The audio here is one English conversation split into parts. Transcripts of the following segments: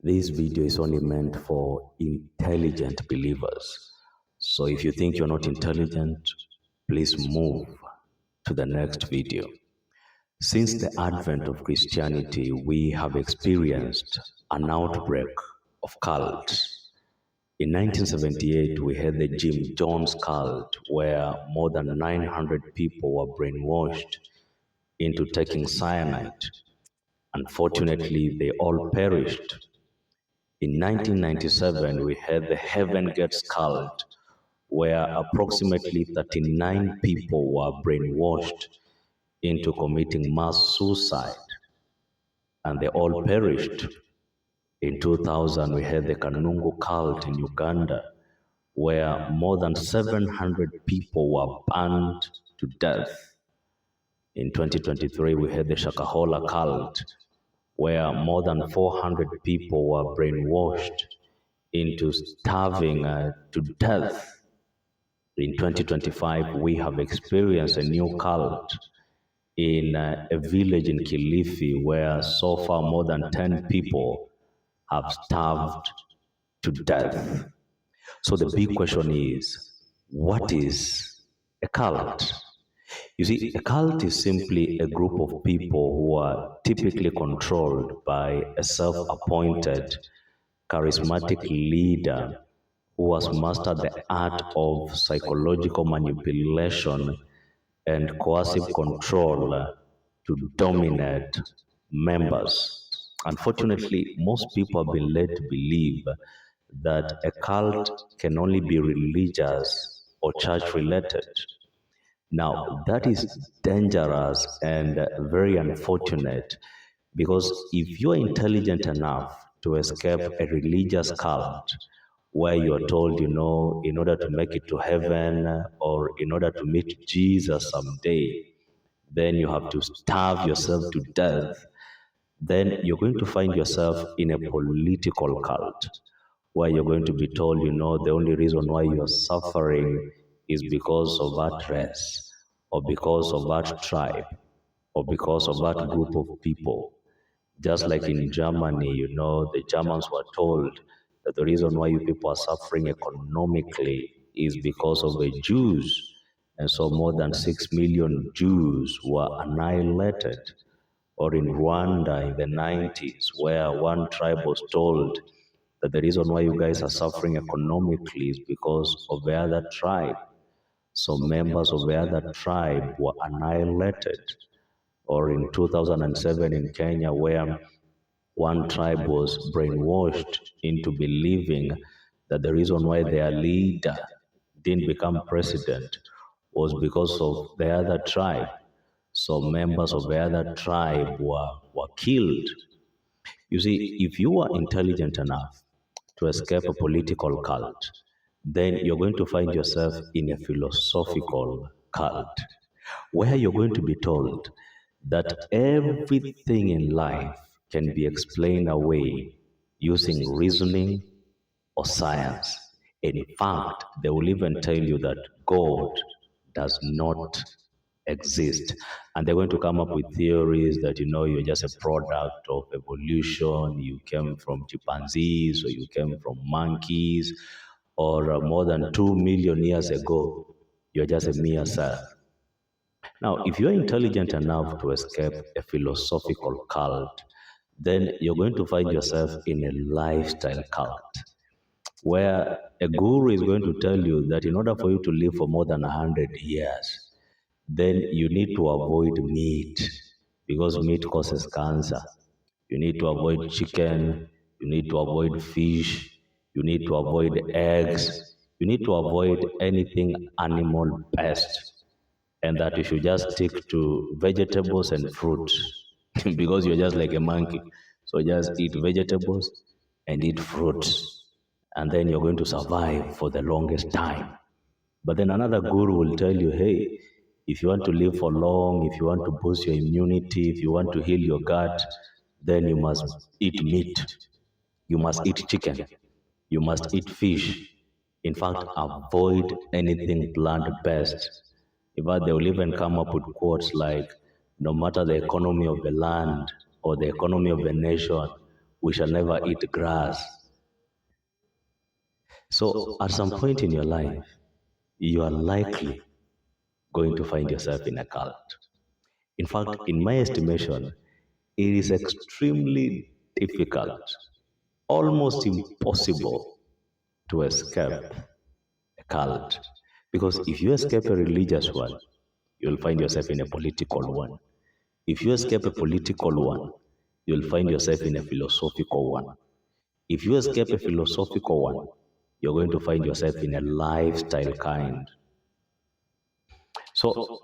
This video is only meant for intelligent believers. So if you think you're not intelligent, please move to the next video. Since the advent of Christianity, we have experienced an outbreak of cults. In 1978, we had the Jim Jones cult, where more than 900 people were brainwashed into taking cyanide. Unfortunately, they all perished. In 1997, we had the Heaven Gates cult, where approximately 39 people were brainwashed into committing mass suicide, and they all perished. In 2000, we had the Kanungu cult in Uganda, where more than 700 people were burned to death. In 2023, we had the Shakahola cult, where more than 400 people were brainwashed into starving to death. In 2025, we have experienced a new cult in a village in Kilifi, where so far more than 10 people have starved to death. So the big question is, what is a cult? You see, a cult is simply a group of people who are typically controlled by a self-appointed, charismatic leader who has mastered the art of psychological manipulation and coercive control to dominate members. Unfortunately, most people have been led to believe that a cult can only be religious or church-related. Now, that is dangerous and very unfortunate, because if you are intelligent enough to escape a religious cult where you are told, in order to make it to heaven or in order to meet Jesus someday, then you have to starve yourself to death, then you're going to find yourself in a political cult where you're going to be told, the only reason why you're suffering is because of that race, or because of that tribe, or because of that group of people. Just like in Germany, the Germans were told that the reason why you people are suffering economically is because of the Jews. And so more than 6 million Jews were annihilated. Or in Rwanda in the 90s, where one tribe was told that the reason why you guys are suffering economically is because of the other tribe. So members of the other tribe were annihilated. Or in 2007 in Kenya, where one tribe was brainwashed into believing that the reason why their leader didn't become president was because of the other tribe. So members of the other tribe were killed. You see, if you are intelligent enough to escape a political cult, then you're going to find yourself in a philosophical cult, where you're going to be told that everything in life can be explained away using reasoning or science. In fact, they will even tell you that God does not exist. And they're going to come up with theories that, you're just a product of evolution, you came from chimpanzees, or you came from monkeys, or more than 2 million years ago, you're just a mere cell. Now, if you're intelligent enough to escape a philosophical cult, then you're going to find yourself in a lifestyle cult, where a guru is going to tell you that in order for you to live for more than 100 years, then you need to avoid meat, because meat causes cancer. You need to avoid chicken, you need to avoid fish, you need to avoid eggs, you need to avoid anything animal-based, and that you should just stick to vegetables and fruit because you're just like a monkey. So just eat vegetables and eat fruits, and then you're going to survive for the longest time. But then another guru will tell you, hey, if you want to live for long, if you want to boost your immunity, if you want to heal your gut, then you must eat meat. You must eat chicken. You must eat fish. In fact, avoid anything plant-based. In fact, they will even come up with quotes like, no matter the economy of the land or the economy of the nation, we shall never eat grass. So at some point in your life, you are likely going to find yourself in a cult. In fact, in my estimation, it is extremely difficult, almost impossible to escape a cult. Because if you escape a religious one, you'll find yourself in a political one. If you escape a political one, you'll find yourself in a philosophical one. If you escape a philosophical one, you're going to find yourself in a lifestyle kind. So,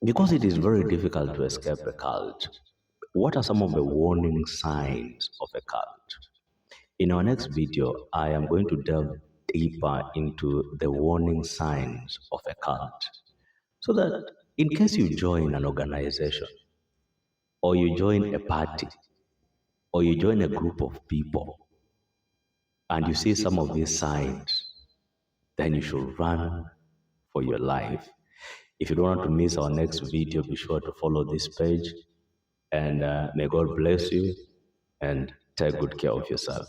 because it is very difficult to escape a cult, what are some of the warning signs of a cult? In our next video, I am going to delve deeper into the warning signs of a cult, so that in case you join an organization, or you join a party, or you join a group of people, and you see some of these signs, then you should run for your life. If you don't want to miss our next video, be sure to follow this page, and may God bless you and take good care of yourself.